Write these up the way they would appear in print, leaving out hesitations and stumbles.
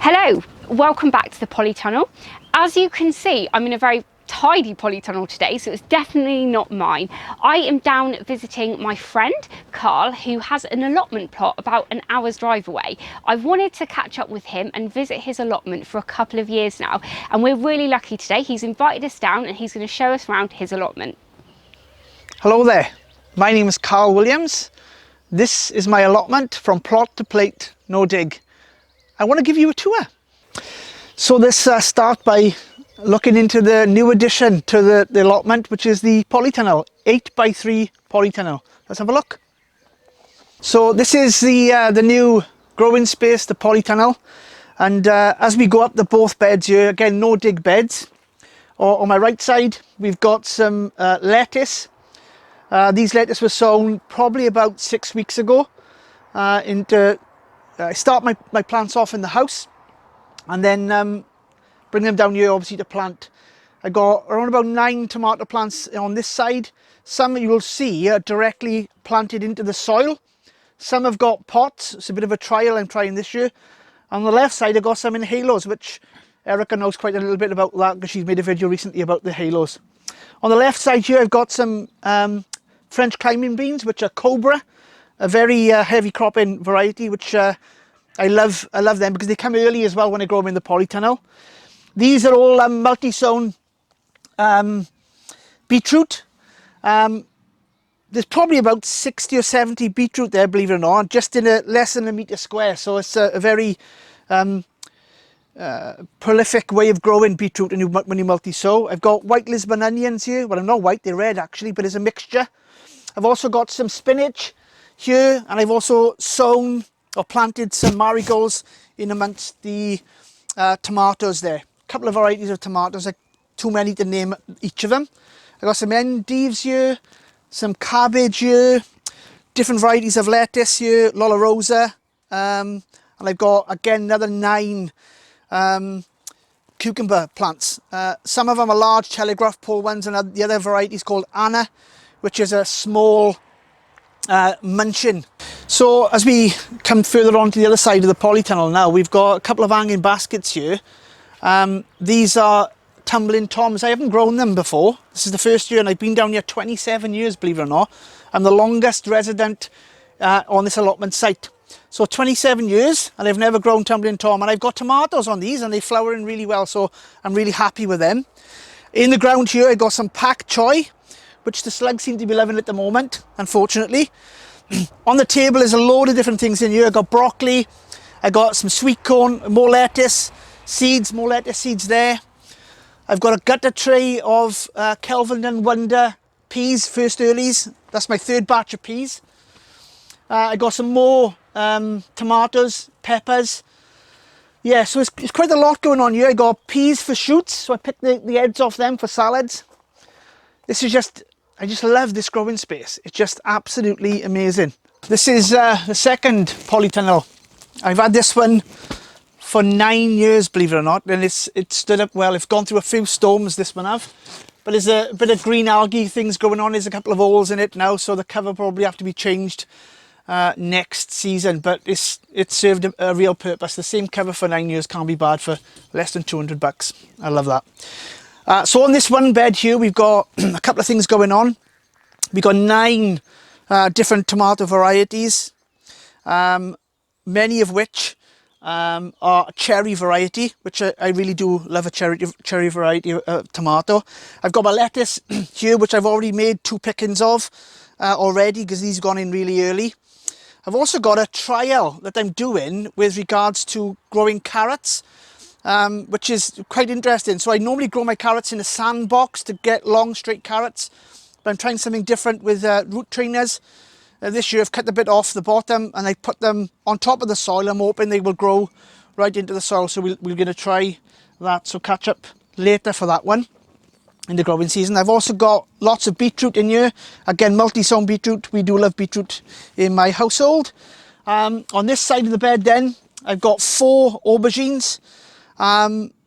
Hello, welcome back to the Polytunnel. As you can see, I'm in a very tidy polytunnel today, so it's definitely not mine. I am down visiting my friend Carl, who has an allotment plot about an hour's drive away. I've wanted to catch up with him and visit his allotment for a couple of years now, and we're really lucky today. He's invited us down and he's going to show us around his allotment. Hello there, my name is Carl Williams. This is my allotment from plot to plate, no dig. I want to give you a tour. So let's start by looking into the new addition to the allotment, which is the polytunnel, 8x3 polytunnel. Let's have a look. So this is the new growing space, the polytunnel. And as we go up the both beds here, again, no dig beds. On my right side, we've got some lettuce. These lettuce were sown probably about 6 weeks ago. I start my plants off in the house and then bring them down here obviously to plant. I got around about 9 tomato plants on this side. Some you will see are directly planted into the soil. Some have got pots. It's a bit of a trial I'm trying this year. On the left side I got some in halos, which Erica knows quite a little bit about that because she's made a video recently about the halos. On the left side here I've got some French climbing beans, which are Cobra, a very heavy cropping variety, which I love them because they come early as well when I grow them in the polytunnel. These are all multi-sown beetroot. There's probably about 60 or 70 beetroot there, believe it or not, just in less than a metre square. So it's a very prolific way of growing beetroot when you multi-sow. I've got white Lisbon onions here. Well, they're not white, they're red actually, but it's a mixture. I've also got some spinach here, and I've also sown or planted some marigolds in amongst the tomatoes there. A couple of varieties of tomatoes, like too many to name each of them. I've got some endives here, some cabbage here, different varieties of lettuce here, Lola Rosa, and I've got again another 9 cucumber plants. Some of them are large telegraph pole ones, and the other variety is called Anna, which is a small munchkin. So as we come further on to the other side of the polytunnel now, we've got a couple of hanging baskets here. These are tumbling toms. I haven't grown them before. This is the first year, and I've been down here 27 years, believe it or not. I'm the longest resident on this allotment site. So 27 years, and I've never grown tumbling tom, and I've got tomatoes on these and they're flowering really well, so I'm really happy with them. In the ground here I've got some pak choi, which the slugs seem to be loving at the moment, unfortunately. On the table is a load of different things in here. I got broccoli, I got some sweet corn, more lettuce seeds, more lettuce seeds there. I've got a gutter tray of Kelvin and Wonder peas, first earlies. That's my 3rd batch of peas. I got some more tomatoes, peppers. Yeah, so it's quite a lot going on here. I got peas for shoots, so I picked the heads off them for salads. This is I just love this growing space. It's just absolutely amazing. This is the second polytunnel. I've had this one for 9 years, believe it or not, and it's stood up well. It's gone through a few storms, this one have, but there's a bit of green algae things going on. There's a couple of holes in it now, so the cover probably have to be changed next season, but it served a real purpose. The same cover for 9 years can't be bad for less than 200 bucks. I love that. So on this one bed here, we've got a couple of things going on. We've got 9 different tomato varieties, many of which are cherry variety, which I really do love, a cherry variety of tomato. I've got my lettuce here, which I've already made 2 pickings of already, because these have gone in really early. I've also got a trial that I'm doing with regards to growing carrots, which is quite interesting. So I normally grow my carrots in a sandbox to get long straight carrots, but I'm trying something different with root trainers. This year I've cut a bit off the bottom and I put them on top of the soil. I'm hoping they will grow right into the soil, so we're going to try that. So catch up later for that one in the growing season. I've also got lots of beetroot in here. Again, multi-sown beetroot. We do love beetroot in my household. On this side of the bed then, I've got 4 aubergines.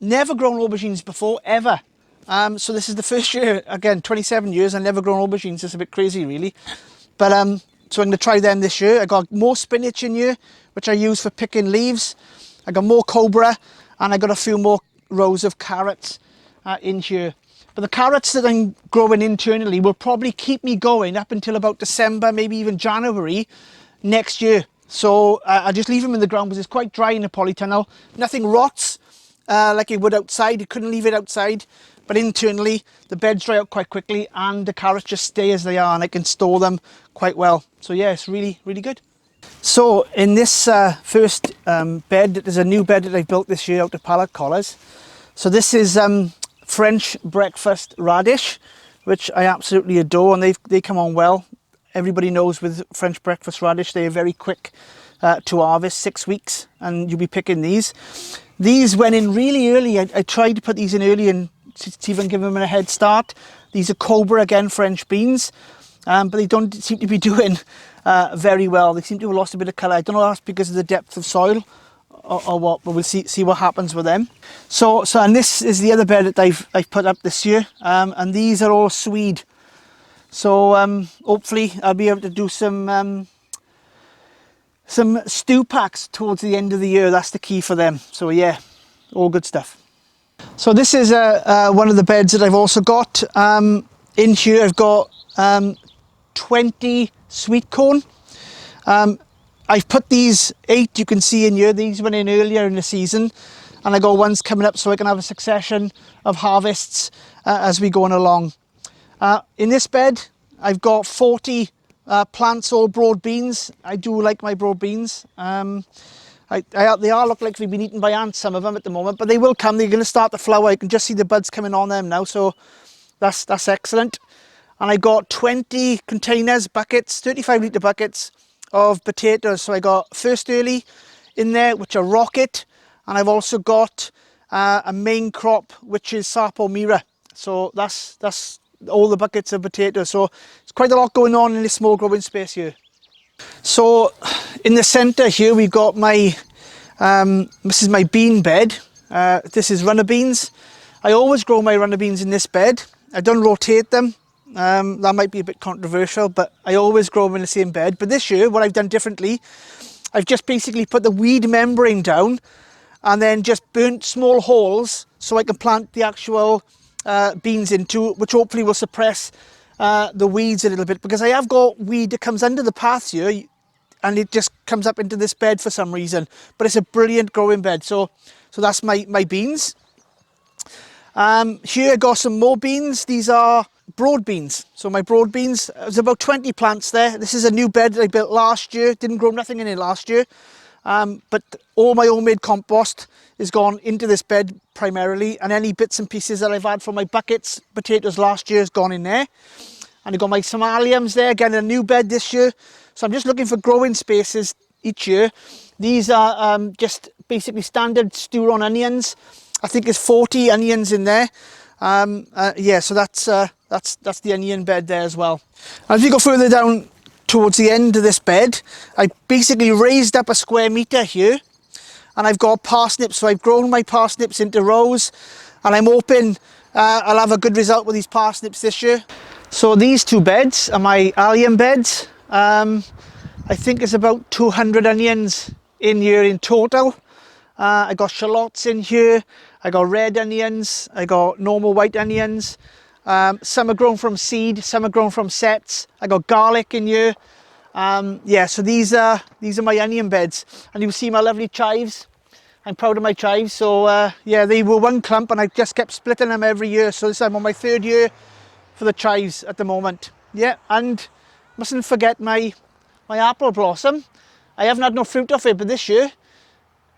Never grown aubergines before, ever. So this is the first year, again, 27 years, I've never grown aubergines. It's a bit crazy, really. But so I'm going to try them this year. I got more spinach in here, which I use for picking leaves. I got more cobra, and I got a few more rows of carrots in here. But the carrots that I'm growing internally will probably keep me going up until about December, maybe even January next year. So I just leave them in the ground because it's quite dry in the polytunnel. Nothing rots like it would outside. You couldn't leave it outside. But internally, the beds dry out quite quickly and the carrots just stay as they are, and I can store them quite well. So yeah, it's really, really good. So in this first bed, there's a new bed that I've built this year out of pallet collars. So this is French breakfast radish, which I absolutely adore, and they come on well. Everybody knows with French breakfast radish, they are very quick to harvest, 6 weeks, and you'll be picking these. These went in really early. I tried to put these in early and to even give them a head start. These are Cobra, again, French beans, but they don't seem to be doing very well. They seem to have lost a bit of colour. I don't know if that's because of the depth of soil or what, but we'll see what happens with them. So and this is the other bed that I've put up this year, and these are all swede. So hopefully I'll be able to do some stew packs towards the end of the year. That's the key for them. So yeah, all good stuff. So this is one of the beds that I've also got. In here I've got 20 sweet corn. I've put these 8, you can see in here, these went in earlier in the season, and I got ones coming up so I can have a succession of harvests as we go on along. In this bed, I've got 40 plants, all broad beans. I do like my broad beans. They are look like they've been eaten by ants, some of them at the moment, but they will come. They're going to start to flower. You can just see the buds coming on them now, so that's excellent. And I got 20 containers, buckets, 35-litre buckets of potatoes. So I got First Early in there, which are rocket, and I've also got a main crop, which is Sapo Mira. So that's all the buckets of potatoes. So it's quite a lot going on in this small growing space here. So in the centre here we've got my this is my bean bed. This is runner beans. I always grow my runner beans in this bed. I don't rotate them. That might be a bit controversial, but I always grow them in the same bed. But this year what I've done differently, I've just basically put the weed membrane down and then just burnt small holes so I can plant the actual beans into, which hopefully will suppress the weeds a little bit, because I have got weed that comes under the path here and it just comes up into this bed for some reason, but it's a brilliant growing bed. So that's my beans. Here I got some more beans. These are broad beans. So my broad beans, there's about 20 plants there. This is a new bed that I built last year. Didn't grow nothing in it last year, but all my homemade compost is gone into this bed primarily, and any bits and pieces that I've had from my buckets, potatoes last year has gone in there. And I've got my somaliums there, again a new bed this year. So I'm just looking for growing spaces each year. These are just basically standard stew-on onions. I think there's 40 onions in there. Yeah, so that's the onion bed there as well. And if you go further down towards the end of this bed, I basically raised up a square metre here, and I've got parsnips. So I've grown my parsnips into rows, and I'm hoping I'll have a good result with these parsnips this year. So these two beds are my allium beds. I think it's about 200 onions in here in total. I got shallots in here, I got red onions, I got normal white onions. Some are grown from seed, some are grown from sets. I got garlic in here. Yeah, so these are my onion beds, and you'll see my lovely chives. I'm proud of my chives. So yeah, they were one clump and I just kept splitting them every year. So this I'm on my 3rd year for the chives at the moment. Yeah, and mustn't forget my apple blossom. I haven't had no fruit off it, but this year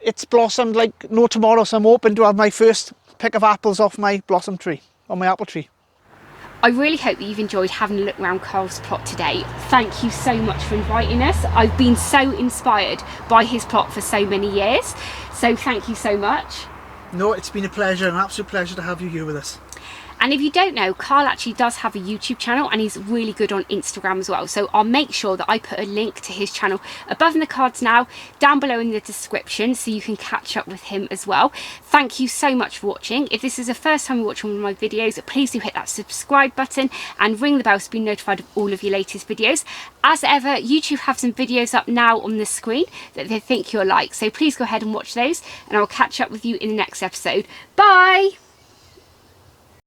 it's blossomed like no tomorrow. So I'm hoping to have my first pick of apples off my blossom tree, on my apple tree. I really hope that you've enjoyed having a look around Carl's plot today. Thank you so much for inviting us. I've been so inspired by his plot for so many years. So thank you so much. No, it's been a pleasure, an absolute pleasure to have you here with us. And if you don't know, Carl actually does have a YouTube channel and he's really good on Instagram as well. So I'll make sure that I put a link to his channel above in the cards now, down below in the description, so you can catch up with him as well. Thank you so much for watching. If this is the first time you're watching one of my videos, please do hit that subscribe button and ring the bell to be notified of all of your latest videos. As ever, YouTube have some videos up now on the screen that they think you'll like. So please go ahead and watch those, and I'll catch up with you in the next episode. Bye!